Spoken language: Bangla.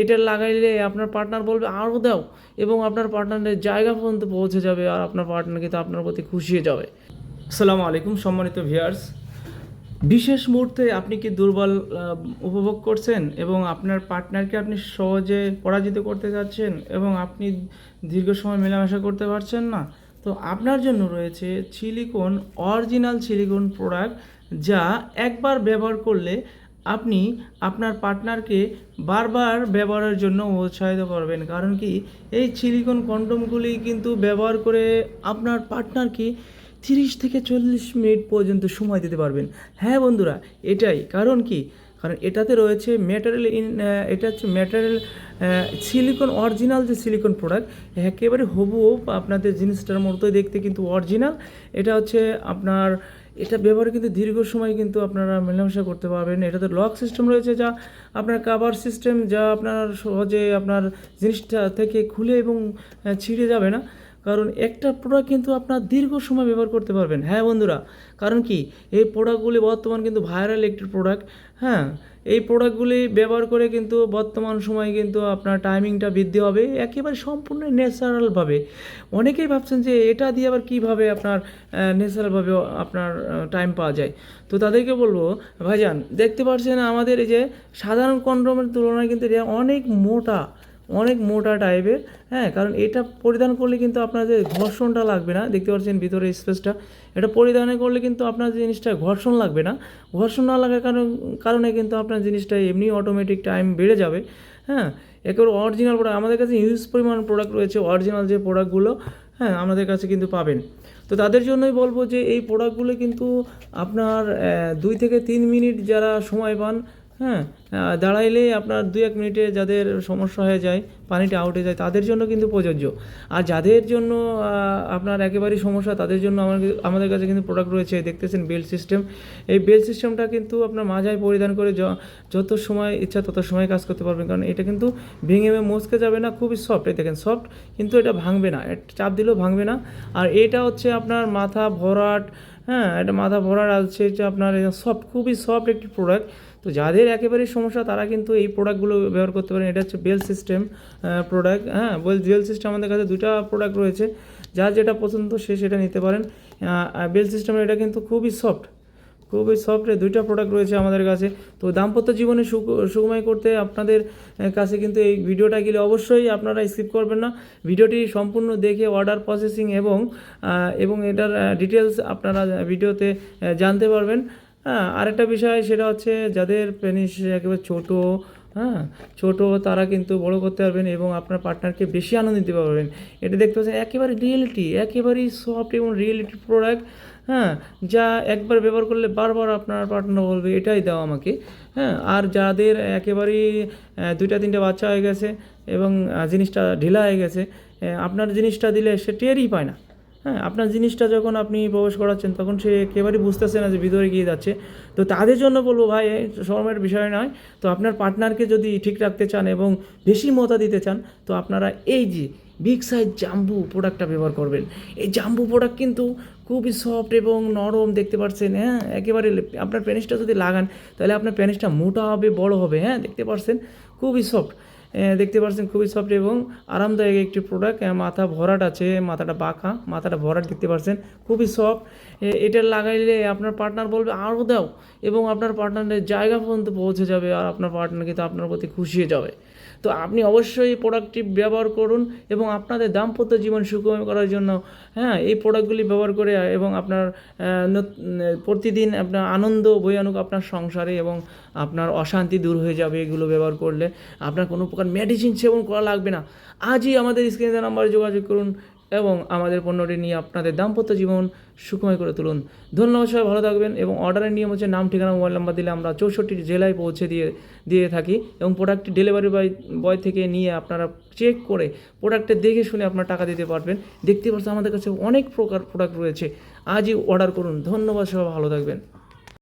এটা লাগাইলে আপনার পার্টনার বলবে আরও দাও, এবং আপনার পার্টনারের জায়গা পর্যন্ত পৌঁছে যাবে, আর আপনার পার্টনার কিন্তু আপনার প্রতি খুশি হয়ে যাবে। আসসালামু আলাইকুম সম্মানিত ভিউয়ার্স। বিশেষ মুহূর্তে আপনি কি দুর্বল উপভোগ করছেন এবং আপনার পার্টনারকে আপনি সহজে পরাজিত করতে যাচ্ছেন এবং আপনি দীর্ঘ সময় মেলামেশা করতে পারছেন না? তো আপনার জন্য রয়েছে সিলিকন, অরিজিনাল সিলিকন প্রোডাক্ট, যা একবার ব্যবহার করলে আপনি আপনার পার্টনারকে বারবার ব্যবহারের জন্য উৎসাহিত করবেন। কারণ কি, এই সিলিকন কন্ডোমগুলি কিন্তু ব্যবহার করে আপনার পার্টনারকে 30 থেকে 40 মিনিট পর্যন্ত সময় দিতে পারবেন। হ্যাঁ বন্ধুরা, এটাই কারণ কি, কারণ এটাতে রয়েছে এটা হচ্ছে ম্যাটেরিয়াল সিলিকন, অরিজিনাল যে সিলিকন প্রোডাক্ট, একেবারে হুবহু আপনাদের জিনিসটার মতোই দেখতে, কিন্তু অরিজিনাল। এটা হচ্ছে আপনার, এটা ব্যবহারে কিন্তু দীর্ঘ সময় কিন্তু আপনারা মেলামেশা করতে পারবেন। এটাতে লক সিস্টেম রয়েছে, যা আপনার কাভার সিস্টেম, যা আপনার সহজে আপনার জিনিসটা থেকে খুলে এবং ছিঁড়ে যাবে না। কারণ একটা প্রোডাক্ট কিন্তু আপনার দীর্ঘ সময় ব্যবহার করতে পারবেন। হ্যাঁ বন্ধুরা, কারণ কি, এই প্রোডাক্টগুলি বর্তমান কিন্তু ভাইরাল একটি প্রোডাক্ট। হ্যাঁ, এই প্রোডাক্টগুলি ব্যবহার করে কিন্তু বর্তমান সময়ে কিন্তু আপনার টাইমিংটা বৃদ্ধি হবে একেবারে সম্পূর্ণ ন্যাচারালভাবে। অনেকেই ভাবছেন যে এটা দিয়ে আবার কীভাবে আপনার ন্যাচারালভাবে আপনার টাইম পাওয়া যায়। তো তাদেরকে বলবো, ভাইজান দেখতে পাচ্ছেন আমাদের এই যে সাধারণ কন্ডোমের তুলনায় কিন্তু এটা অনেক মোটা টাইপের। হ্যাঁ, কারণ এটা পরিধান করলে কিন্তু আপনাদের ঘর্ষণটা লাগবে না। দেখতে পাচ্ছেন ভিতরে স্পেসটা, এটা পরিধান করলে কিন্তু আপনার জিনিসটা ঘর্ষণ লাগবে না। ঘর্ষণ না লাগার কারণে কিন্তু আপনার জিনিসটা এমনি অটোমেটিক টাইম বেড়ে যাবে। হ্যাঁ, একেবারে অরিজিনাল প্রোডাক্ট আমাদের কাছে হিউজ পরিমাণ প্রোডাক্ট রয়েছে, অরিজিনাল যে প্রোডাক্টগুলো হ্যাঁ আমাদের কাছে কিন্তু পাবেন। তো তাদের জন্যই বলবো যে এই প্রোডাক্টগুলো কিন্তু আপনার 2 থেকে 3 মিনিট যারা সময় পান, হ্যাঁ দাঁড়াইলে আপনার 2-1 মিনিটে যাদের সমস্যা হয়ে যায়, পানিটা আউটে যায়, তাদের জন্য কিন্তু প্রযোজ্য। আর যাদের জন্য আপনার একেবারেই সমস্যা, তাদের জন্য আমাদের কাছে কিন্তু প্রোডাক্ট রয়েছে। দেখতেছেন বেল্ট সিস্টেম, এই বেল্ট সিস্টেমটা কিন্তু আপনার মাজায় পরিধান করে যত সময় ইচ্ছা তত সময় কাজ করতে পারবেন। কারণ এটা কিন্তু ভেঙে মচকে যাবে না, খুবই সফট। এই দেখেন সফট, কিন্তু এটা ভাঙবে না, চাপ দিলেও ভাঙবে না। আর এটা হচ্ছে আপনার মাথা ভরাট, হ্যাঁ এটা মাথা ভরাট আছে, এটা আপনার সফট, খুবই সফট একটি প্রোডাক্ট। তো যাদের একেবারেই সমস্যা তারা কিন্তু এই প্রোডাক্টগুলো ব্যবহার করতে পারেন। এটা হচ্ছে বেল সিস্টেম প্রোডাক্ট। হ্যাঁ, বেল সিস্টেম আমাদের কাছে 2টা প্রোডাক্ট রয়েছে, যার যেটা পছন্দ সে সেটা নিতে পারেন। বেল সিস্টেমের এটা কিন্তু খুবই সফট, 2টা প্রোডাক্ট রয়েছে আমাদের কাছে। তো দাম্পত্য জীবনে সুখময় করতে আপনাদের কাছে কিন্তু এই ভিডিওটা গেলে অবশ্যই আপনারা স্কিপ করবেন না। ভিডিওটি সম্পূর্ণ দেখে অর্ডার প্রসেসিং এবং এটার ডিটেলস আপনারা ভিডিওতে জানতে পারবেন। হ্যাঁ, আরেকটা বিষয় সেটা হচ্ছে যাদের পেনিস একেবারে ছোটো, তারা কিন্তু বড় করতে পারবেন এবং আপনার পার্টনারকে বেশি আনন্দ দিতে পারবেন। এটা দেখতে পাচ্ছেন একেবারে একেবারেই সফট এবং রিয়েলিটি প্রোডাক্ট। হ্যাঁ, যা একবার ব্যবহার করলে বারবার আপনার পার্টনার বলবে এটাই দাও আমাকে। হ্যাঁ, আর যাদের একেবারেই 2-3টে বাচ্চা হয়ে গেছে এবং জিনিসটা ঢিলা হয়ে গেছে, আপনার জিনিসটা দিলে সে টেরই পায় না। হ্যাঁ, আপনার জিনিসটা যখন আপনি প্রবেশ করাচ্ছেন তখন সে একেবারেই বুঝতেছে না যে ভিতরে গিয়ে যাচ্ছে। তো তাদের জন্য বলবো, ভাই শরমের বিষয় নয়। তো আপনার পার্টনারকে যদি ঠিক রাখতে চান এবং বেশি মজা দিতে চান, তো আপনারা এই যে বিগ সাইজ জাম্বু প্রোডাক্টটা ব্যবহার করবেন। এই জাম্বু প্রোডাক্ট কিন্তু খুবই সফট এবং নরম, দেখতে পাচ্ছেন। হ্যাঁ, একেবারে আপনার পেনিসটা যদি লাগান তাহলে আপনার পেনিসটা মোটা হবে, বড় হবে। হ্যাঁ, দেখতে পাচ্ছেন খুবই সফট, খুবই সফট এবং আরামদায়ক একটি প্রোডাক্ট। মাথা ভরাট আছে, মাথাটা বাঁকা, মাথাটা ভরাট দেখতে পাচ্ছেন, খুবই সফট। এটা লাগাইলে আপনার পার্টনার বলবে আরও দাও, এবং আপনার পার্টনারের জায়গা পর্যন্ত পৌঁছে যাবে, আর আপনার পার্টনার কিন্তু আপনার প্রতি খুশি হয়ে যাবে। তো আপনি অবশ্যই এই প্রোডাক্টটি ব্যবহার করুন এবং আপনাদের দাম্পত্য জীবন সুখময় করার জন্য হ্যাঁ এই প্রোডাক্টগুলি ব্যবহার করে, এবং আপনার প্রতিদিন আপনার আনন্দ বয়ে আনুক আপনার সংসারে, এবং আপনার অশান্তি দূর হয়ে যাবে এগুলো ব্যবহার করলে। আপনার কোনো প্রকার মেডিসিন সেবন করা লাগবে না। আজই আমাদের স্ক্রিনে নাম্বারে যোগাযোগ করুন এবং আমাদের পণ্যটি নিয়ে আপনাদের দাম্পত্য জীবন সুখময় করে তুলুন। ধন্যবাদ, সবাই ভালো থাকবেন। এবং অর্ডারের নিয়ম হচ্ছে নাম, ঠিকানা, মোবাইল নাম্বার দিলে আমরা 64 জেলায় পৌঁছে দিয়ে থাকি, এবং প্রোডাক্টটি ডেলিভারি বয় থেকে নিয়ে আপনারা চেক করে প্রোডাক্টটা দেখে শুনে আপনার টাকা দিতে পারবেন। দেখতে পাচ্ছেন আমাদের কাছে অনেক প্রকার প্রোডাক্ট রয়েছে। আজই অর্ডার করুন। ধন্যবাদ, সবাই ভালো থাকবেন।